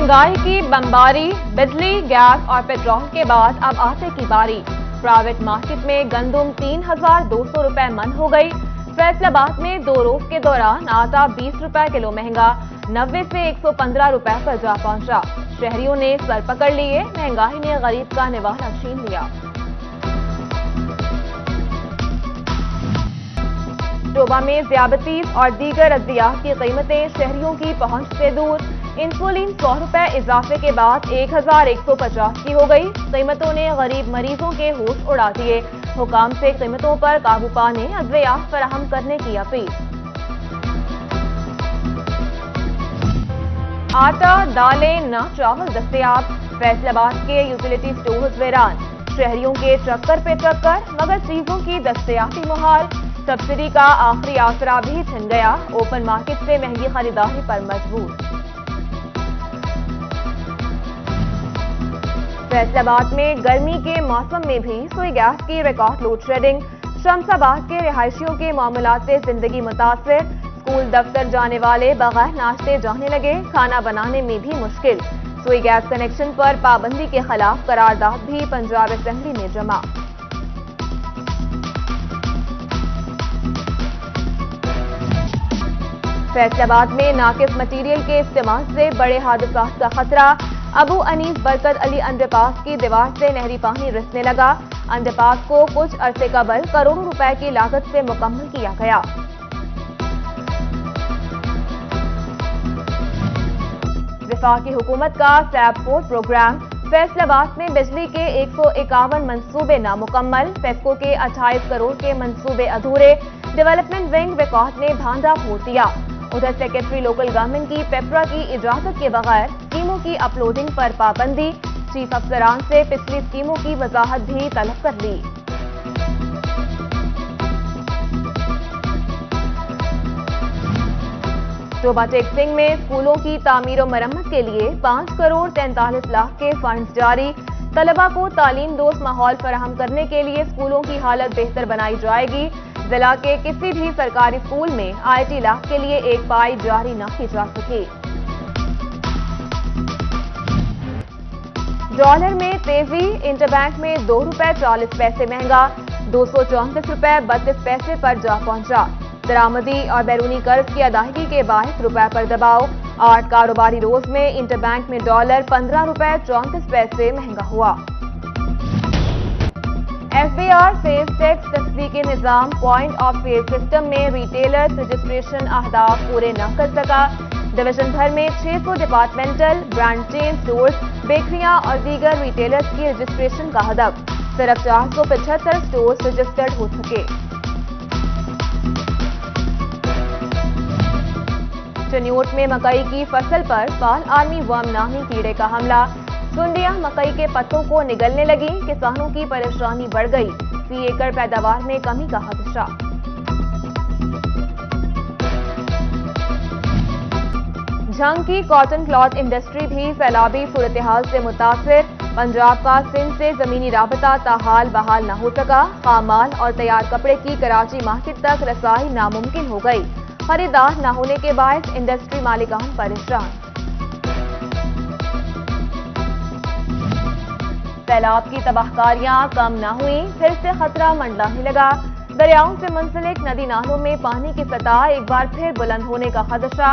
महंगाई की बमबारी, बिजली, गैस और पेट्रोल के बाद अब आटे की बारी। प्राइवेट मार्केट में गंदुम 3,200 रुपए मन हो गई। फैसलाबाद में 2 रोज के दौरान आटा 20 रुपए किलो महंगा 90 से 115 रुपए पर जा पहुंचा। शहरियों ने सर पकड़ लिए, महंगाई ने गरीब का निवाला छीन लिया। शोबा में ज़्यादतीज़ और दीगर अद्वियात की कीमतें शहरियों की पहुंच से दूर। इंसुलिन 100 रुपए इजाफे के बाद 1,150 की हो गई। कीमतों ने गरीब मरीजों के होश उड़ा दिए। हुकाम से कीमतों पर काबू पाने अद्वियात फराहम करने की अपील। आटा, दालें, न चावल दस्तयाब। फैसलाबाद के यूटिलिटी स्टोर्स वीरान। शहरियों के चक्कर पे चक्कर, मगर चीजों की दस्तयाबी मुहाल। सब्सिडी का आखिरी आसरा भी छिन गया। ओपन मार्केट से महंगी खरीदारी पर मजबूर। फैसलाबाद में गर्मी के मौसम में भी सुई गैस की रिकॉर्ड लोड शेडिंग। शमशाबाद के रिहायशियों के मामलात से जिंदगी मुतासिर। स्कूल दफ्तर जाने वाले बगैर नाश्ते जाने लगे। खाना बनाने में भी मुश्किल। सुई गैस कनेक्शन पर पाबंदी के खिलाफ करारदाद भी पंजाब असेंबली में जमा। फैसलाबाद में नाकिस मटीरियल के इस्तेमाल से बड़े हादसात का खतरा। अबू अनीस बरकत अली अंडरपास की दीवार से नहरी पानी रिसने लगा। अंडरपास को कुछ अरसे कबल करोड़ों रुपए की लागत से मुकम्मल किया गया। वफाकी हुकूमत का सैप 4 प्रोग्राम। फैसलाबाद में बिजली के 151 मंसूबे नामुकम्मल। फेस्को के 28 करोड़ के मंसूबे अधूरे। डेवलपमेंट विंग विकॉट ने भांडा फोड़ दिया। उधर सेक्रेटरी लोकल गवर्नमेंट की पेपरा की इजाजत के बगैर स्कीमों की अपलोडिंग पर पाबंदी। चीफ अफसरान से पिछली स्कीमों की वजाहत भी तलब कर ली। शोभा टेक्सिंग में स्कूलों की तामीर और मरम्मत के लिए 5 करोड़ 43 लाख के फंड्स जारी। तलबा को तालीम दोस्त माहौल फराहम करने के लिए स्कूलों की हालत बेहतर बनाई जाएगी। जिला के किसी भी सरकारी स्कूल में IT लैब के लिए एक पाई जारी न की जा सके। डॉलर में तेजी। इंटरबैंक में 2 रुपए 40 पैसे महंगा 234 रुपए 32 पैसे पर जा पहुंचा। दरामदी और बैरूनी कर्ज की अदायगी के 22 रुपए पर दबाव। 8 कारोबारी रोज में इंटरबैंक में डॉलर 15 रुपए 34 पैसे महंगा हुआ। FBR सेल्स टैक्स तस्दीकी निजाम पॉइंट ऑफ सेल सिस्टम में रिटेलर्स रजिस्ट्रेशन अहदाफ पूरे न कर सका। डिवीजन भर में 600 डिपार्टमेंटल, ब्रांड चेन स्टोर्स, बेकरियां और दीगर रिटेलर्स की रजिस्ट्रेशन का हदफ। सिर्फ 475 स्टोर्स रजिस्टर्ड हो सके। चनियोट में मकई की फसल पर फाल आर्मी वर्म नामी कीड़े का हमला। सुंडियां मकई के पत्तों को निगलने लगी। किसानों की परेशानी बढ़ गई। फी एकड़ पैदावार में कमी का खदशा। झंग की कॉटन क्लॉथ इंडस्ट्री भी सैलाबी सूरत-ए-हाल से मुतासिर। पंजाब का सिंध से जमीनी राबता ताहाल बहाल न हो सका। खाम माल और तैयार कपड़े की कराची मार्केट तक रसाई नामुमकिन हो गई। खरीदार न होने के बायस इंडस्ट्री मालिकान परेशान। सैलाब की तबाहकारियां कम न हुई, फिर से खतरा मंडलाने लगा। दरियाओं से मुंसलिक नदी नालों में पानी की सतह एक बार फिर बुलंद होने का खदशा।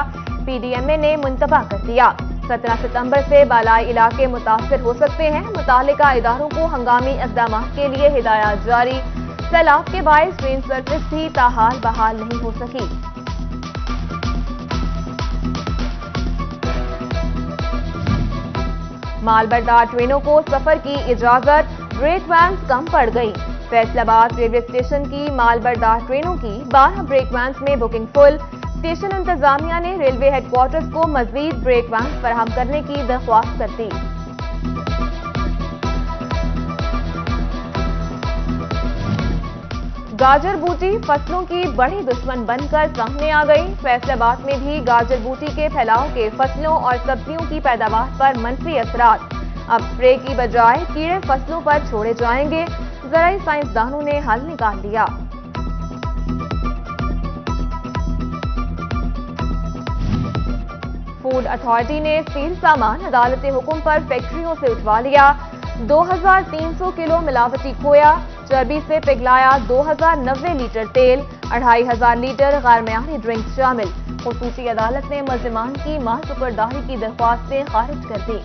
PDMA ने मुंतबा कर दिया। 17 सितंबर से बालाई इलाके मुतासिर हो सकते हैं। मुतालिका इदारों को हंगामी इक़दाम के लिए हिदायत जारी। सैलाब के बायस ट्रेन सर्विस भी ताहाल बहाल नहीं हो सकी। मालबरदार ट्रेनों को सफर की इजाजत। ब्रेक वैन्स कम पड़ गई। फैसलाबाद रेलवे स्टेशन की मालबरदार ट्रेनों की 12 ब्रेक वैन्स में बुकिंग फुल। स्टेशन इंतजामिया ने रेलवे हेडक्वार्टर्स को मजीद ब्रेक वैन्स फराहम करने की दरख्वास्त कर दी। गाजर बूटी फसलों की बड़ी दुश्मन बनकर सामने आ गई। फैसलाबाद में भी गाजर बूटी के फैलाव के फसलों और सब्जियों की पैदावार पर मनफी असरात। अब स्प्रे की बजाय कीड़े फसलों पर छोड़े जाएंगे। ज़राई साइंसदानों ने हल निकाल लिया। फूड अथॉरिटी ने स्टील सामान अदालत हुक्म पर फैक्ट्रियों से उठवा लिया। 2300 किलो मिलावटी खोया, चर्बी से पिघलाया 2090 लीटर तेल, 2500 लीटर गैर-मयारी ड्रिंक शामिल। खुसूसी अदालत ने मुल्जिमान की माल-सुपरदारी की दरख्वास्तें खारिज कर दी।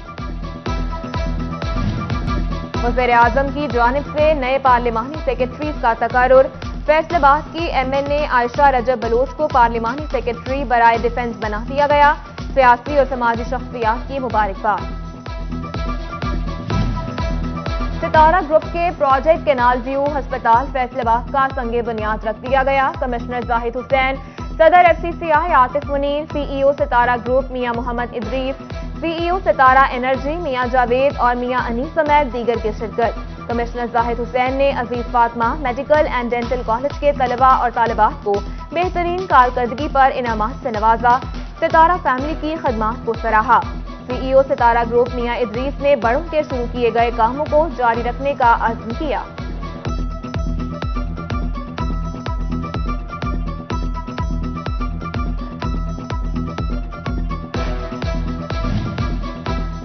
वज़ीर-ए-आज़म की जानिब से नए पार्लिमानी सेक्रेटरीज का तकर्रुर। फैसलाबाद की MNA आयशा रजब बलोच को पार्लिमानी सेक्रेटरी बराए डिफेंस बना दिया गया। सियासी और समाजी शख्सियात की मुबारकबाद। सितारा ग्रुप के प्रोजेक्ट कैनाल व्यू अस्पताल फैसलाबाद का संगे बुनियाद रख दिया गया। कमिश्नर जाहिद हुसैन, सदर FCCI आतिफ मुनीर, CEO सितारा ग्रुप मियां मोहम्मद इदरीस, CEO सितारा एनर्जी मियां जावेद और मियां अनीस समेत दीगर की शिरकत। कमिश्नर जाहिद हुसैन ने Aziz Fatima medical and dental college के तलबा और तालिबात को बेहतरीन कारकर्दगी पर इनामात से नवाजा। सितारा फैमिली की खदमात को सराहा। CEO सितारा ग्रुप मियां इदरीस ने बड़ों के शुरू किए गए कामों को जारी रखने का अज़्म किया।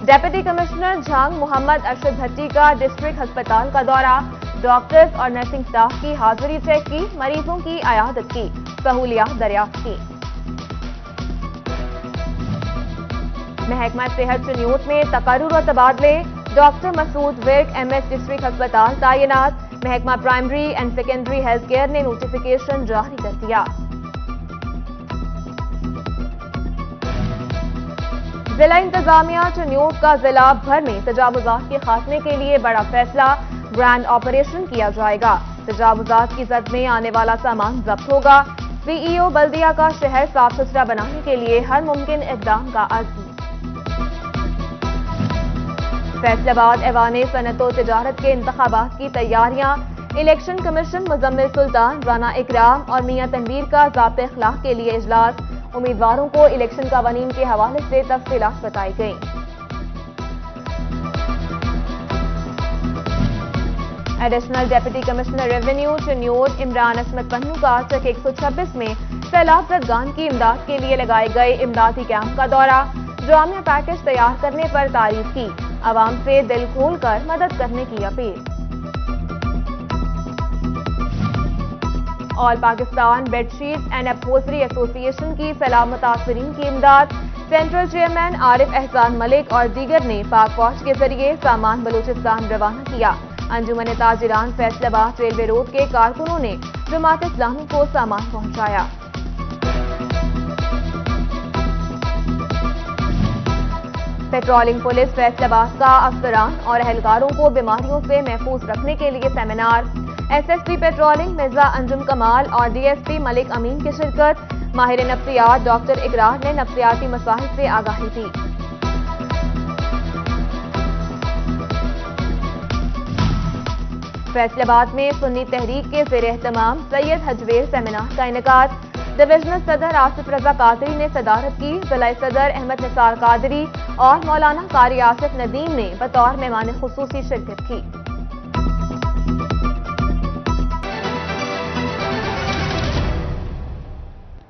डेप्यूटी कमिश्नर झांग मोहम्मद अरशद भट्टी का डिस्ट्रिक्ट अस्पताल का दौरा, डॉक्टर्स और नर्सिंग स्टाफ की हाजिरी चेक की, मरीजों की अयादत की, सहूलियात दरियाफ्त की। महकमा सेहत चुनियोट में तकर्रुर और तबादले, doctor Masood Virk MS district अस्पताल तैनात। महकमा primary and secondary health care ने नोटिफिकेशन जारी कर दिया। जिला इंतजामिया चुनियोट का जिला भर में तजावुजात के खात्मे के लिए बड़ा फैसला, ग्रैंड ऑपरेशन किया जाएगा। तजावुजात की जद में आने वाला सामान जब्त होगा। CEO बल्दिया का शहर साफ सुथरा बनाने के लिए हर मुमकिन इक़दाम का अज़्म। फैसलाबाद ऐवान सनअत व तिजारत के इंतखाबात की तैयारियां, इलेक्शन कमीशन मुजम्मिल सुल्तान, राना इकराम और मियां तनवीर का ज़ाब्ते अखलाक के लिए इजलास। उम्मीदवारों को इलेक्शन कवानीन के हवाले से तफसीलात बताई गई। Additional deputy commissioner revenue Chiniot Imran Asmat Pannu का चक 126 में सैलाब ज़दगान की इमदाद के लिए लगाए गए इमदादी कैंप का दौरा, जामिया पैकेज तैयार करने पर तारीफ की, आवाम से दिल खोल कर मदद करने की appeal. All Pakistan bedsheet and upholstery association की सलाम मुतासरीन की इमदाद, सेंट्रल चेयरमैन आरिफ एहसान मलिक और दीगर ने पाक फौज के जरिए सामान बलूचिस्तान रवाना किया। अंजुमन ताजिरान फैसलाबाद रेलवे रोड के कारकुनों ने जमात इस्लामी को सामान पहुंचाया। पेट्रोलिंग पुलिस फैसलाबाद का अफसरान और एहलकारों को बीमारियों से महफूज रखने के लिए seminar. SSP patrolling Mirza Anjum कमाल और DSP मलिक अमीन की शिरकत। माहिर नफ्सियात डॉक्टर इकरार ने नफ्सियाती मसाइल से आगाही दी। फैसलाबाद में सुन्नी तहरीक के ज़ेर एहतमाम सैयद हजवेर सेमिनार का इनेकाद। डिविजनल सदर आसिफ रजा कादरी ने सदारत की। जिला सदर अहमद निसार कादरी और मौलाना कारी आसिफ नदीम ने बतौर मेहमान खुसूसी शिरकत की।